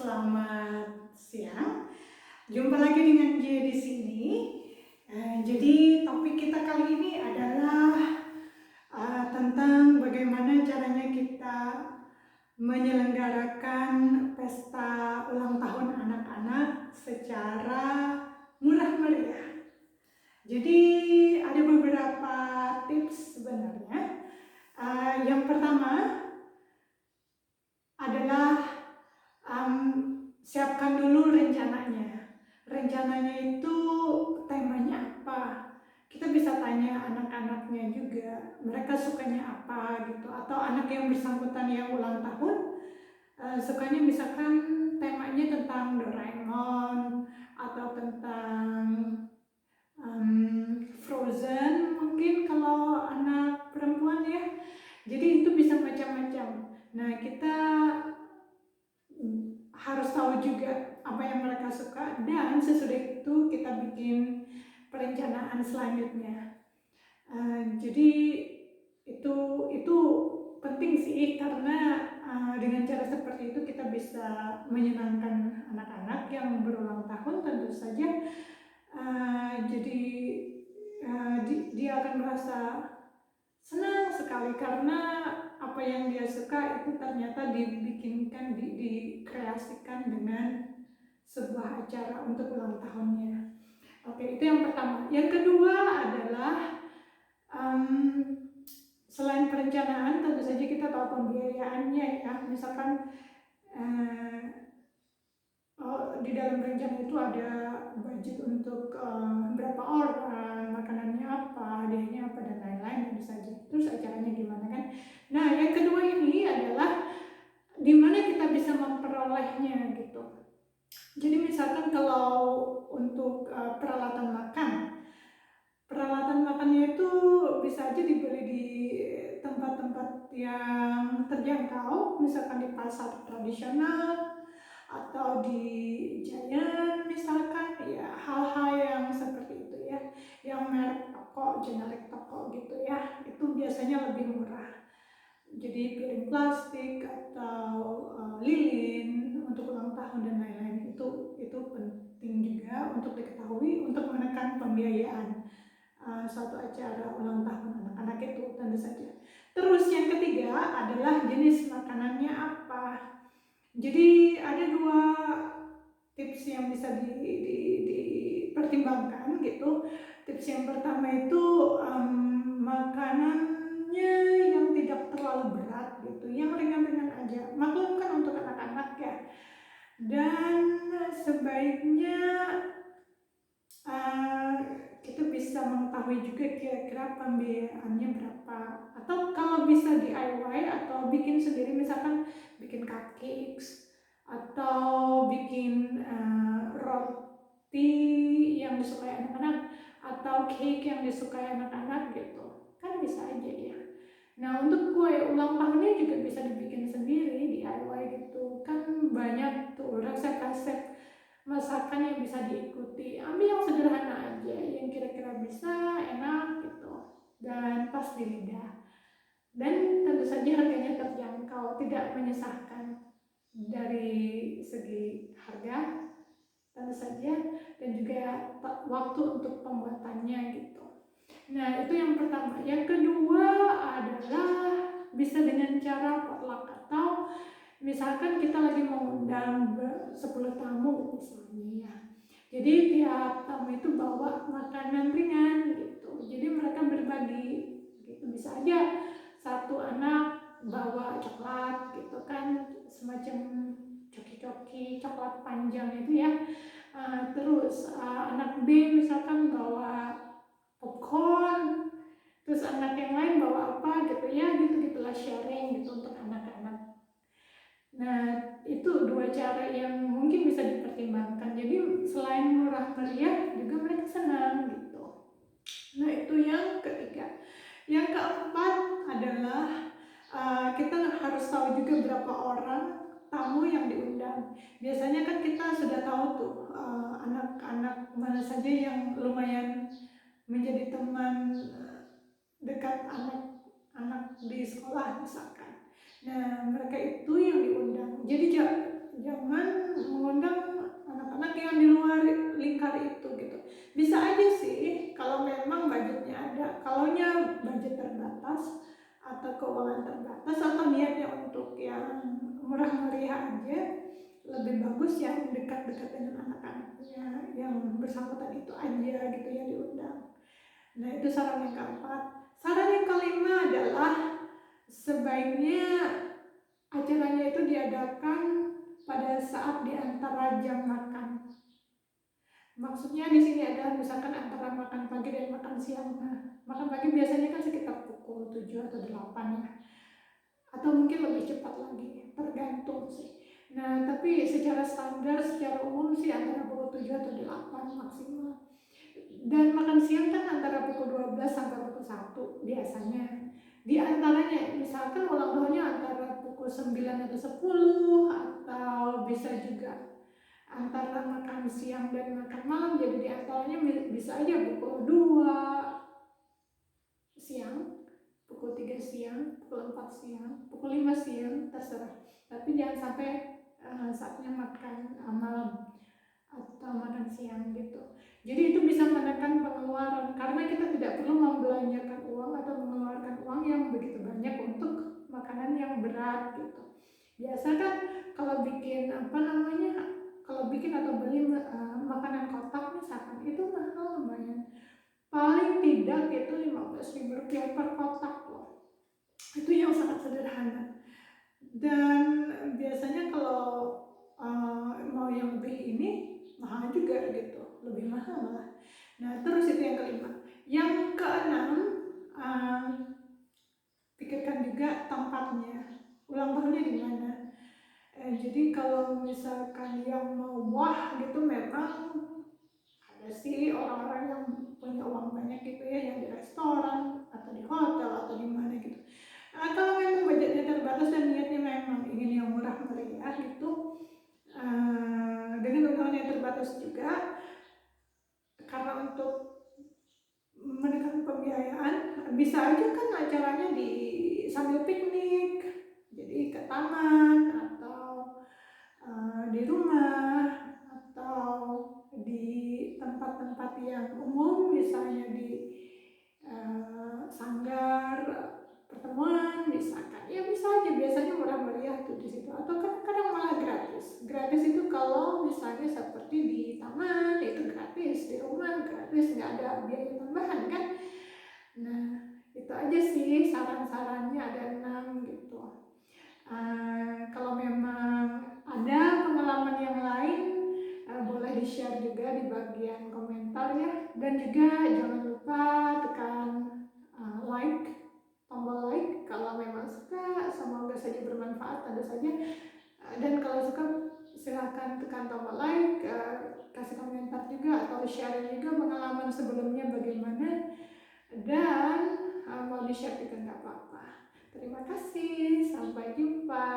selamat siang. Jumpa lagi dengan J di sini. Jadi topik kita kali ini adalah tentang bagaimana caranya kita menyelenggarakan pesta ulang tahun anak-anak secara murah meriah. Jadi ada beberapa tips sebenarnya. Yang pertama adalah siapkan dulu rencananya. Rencananya itu temanya apa? Kita bisa tanya anak-anaknya juga, mereka sukanya apa gitu. Atau anak yang bersangkutan yang ulang tahun, sukanya misalkan temanya tentang Doraemon atau tentang Frozen mungkin kalau anak perempuan ya. Jadi itu bisa macam-macam. Nah, kita harus tahu juga apa yang mereka suka dan sesudah itu kita bikin perencanaan selanjutnya. Jadi itu penting sih karena dengan cara seperti itu kita bisa menyenangkan anak-anak yang berulang tahun tentu saja. Jadi dia akan merasa senang sekali karena apa yang dia suka itu ternyata dibikinkan, dikreasikan dengan sebuah acara untuk ulang tahunnya. Oke, itu yang pertama. Yang kedua adalah selain perencanaan, tentu saja kita tahu pembiayaannya ya. Misalkan di dalam rencana itu ada budget untuk berapa orang, makanannya apa, hadiahnya apa, dan lain-lain tentu saja. Terus acaranya gimana kan? Nah, yang kedua ini adalah di mana kita bisa memperolehnya gitu. Jadi misalkan kalau untuk peralatan makannya itu bisa aja dibeli di tempat-tempat yang terjangkau, misalkan di pasar tradisional atau di Giant misalkan, ya hal-hal yang seperti itu ya, yang merek toko, generik toko gitu ya, itu biasanya lebih murah. Jadi piring plastik atau lilin untuk ulang tahun dan lain-lain itu penting juga untuk diketahui untuk menekan pembiayaan suatu acara ulang tahun anak-anak itu tentu saja. Terus yang ketiga adalah jenis makanannya apa. Jadi ada dua tips yang bisa dipertimbangkan gitu. Tips yang pertama itu makanannya yang tidak terlalu berat gitu, yang ringan-ringan aja. Maklum kan untuk anak-anak ya. Dan sebaiknya kita bisa mengetahui juga kira-kira pembiayaannya berapa. Atau kalau bisa DIY atau bikin sendiri, misalkan bikin cupcakes atau bikin roti yang disukai anak-anak atau cake yang disukai anak-anak gitu, kan bisa aja ya. Nah, untuk kue ulang tahunnya juga bisa dibikin sendiri, DIY gitu, kan banyak tuh resep-resep masakan yang bisa diikuti. Ambil yang sederhana aja, yang kira-kira bisa, enak gitu, dan pas di lidah. Dan tentu saja harganya terjangkau, tidak menyusahkan dari segi harga tentu saja, dan juga waktu untuk pembuatannya gitu. Nah, itu yang pertama. Yang kedua adalah bisa dengan cara potluck, atau misalkan kita lagi mengundang 10 tamu misalnya ya. Jadi tiap tamu itu bawa makanan ringan gitu. Jadi mereka berbagi gitu. Bisa aja satu anak bawa coklat gitu kan, semacam coki-coki coklat panjang itu ya. Terus anak B misalkan bawa popcorn, terus anak yang lain bawa apa gitu ya, gitu-gitulah, sharing gitu untuk anak-anak. Nah, itu dua cara yang mungkin bisa dipertimbangkan. Jadi selain murah meriah juga mereka senang gitu. Nah, itu yang ketiga. Yang keempat adalah kita harus tahu juga berapa orang tamu yang diundang. Biasanya kan kita sudah tahu tuh anak-anak mana saja yang lumayan menjadi teman dekat anak-anak di sekolah misalkan. Nah, mereka itu yang diundang. Jadi jangan mengundang anak-anak yang di luar lingkar itu gitu. Bisa aja sih kalau memang budgetnya ada. Kalaunya budget terbatas atau keuangan terbatas atau niatnya untuk yang murah meriah aja, lebih bagus yang dekat-dekat dengan anak-anaknya yang bersangkutan itu aja gitu yang diundang. Nah itu saran yang keempat. Saran yang kelima adalah sebaiknya acaranya itu diadakan pada saat di antara jam makan. Maksudnya di sini adalah misalkan antara makan pagi dan makan siang. Nah, makan pagi biasanya kan sekitar pukul 7 atau 8 ya. Atau mungkin lebih cepat lagi, tergantung sih. Nah, tapi secara standar, secara umum sih antara pukul 7 atau 8 maksimal. Dan makan siang kan antara pukul 12 sampai pukul 1 biasanya. Di antaranya, misalkan ulang tahunnya antara pukul 9 atau 10, atau bisa juga antara makan siang dan makan malam, jadi di antaranya bisa aja pukul 2 siang, pukul 3 siang, pukul 4 siang, pukul 5 siang, terserah. Tapi jangan sampai saatnya makan malam atau makan siang gitu. Jadi itu bisa menekan pengeluaran karena kita tidak perlu membelanjakan uang atau mengeluarkan uang yang begitu banyak untuk makanan yang berat gitu. Biasa kan kalau bikin kalau bikin atau beli makanan kotak misalkan itu mahal lumayan. Paling tidak itu Rp15.000 per kotak loh. Itu yang sangat sederhana. Dan biasanya kalau mau yang lebih ini mahal juga gitu, lebih mahal malah. Nah terus itu yang kelima. Yang keenam, pikirkan juga tempatnya, ulang tahunnya di mana. Jadi kalau misalkan yang mau wah gitu memang ada sih orang-orang yang punya uang banyak gitu ya, yang di restoran atau di hotel atau di mana gitu. Kalau memang budgetnya terbatas dan niatnya memang ingin yang murah meriah gitu, dengan uang yang terbatas juga, karena untuk menekan pembiayaan bisa aja kan acaranya di sambil piknik, jadi ke taman atau di rumah atau di tempat-tempat yang umum, misalnya di sanggar pertemuan misalkan, ya bisa aja, biasanya murah meriah tuh di situ, atau kadang-kadang malah gratis. Gratis itu kalau misalnya seperti di taman itu gratis, di rumah gratis, nggak ada biaya tambahan kan. Nah itu aja sih saran-sarannya, ada 6 gitu. Kalau memang ada pengalaman yang lain boleh di share juga di bagian komentar ya, dan juga jangan lupa tekan like, tombol like kalau memang suka. Semoga saja bermanfaat tentu saja. Dan kalau suka silahkan tekan tombol like, kasih komentar juga atau share juga pengalaman sebelumnya bagaimana, dan mau di share juga nggak apa-apa. Terima kasih, sampai jumpa.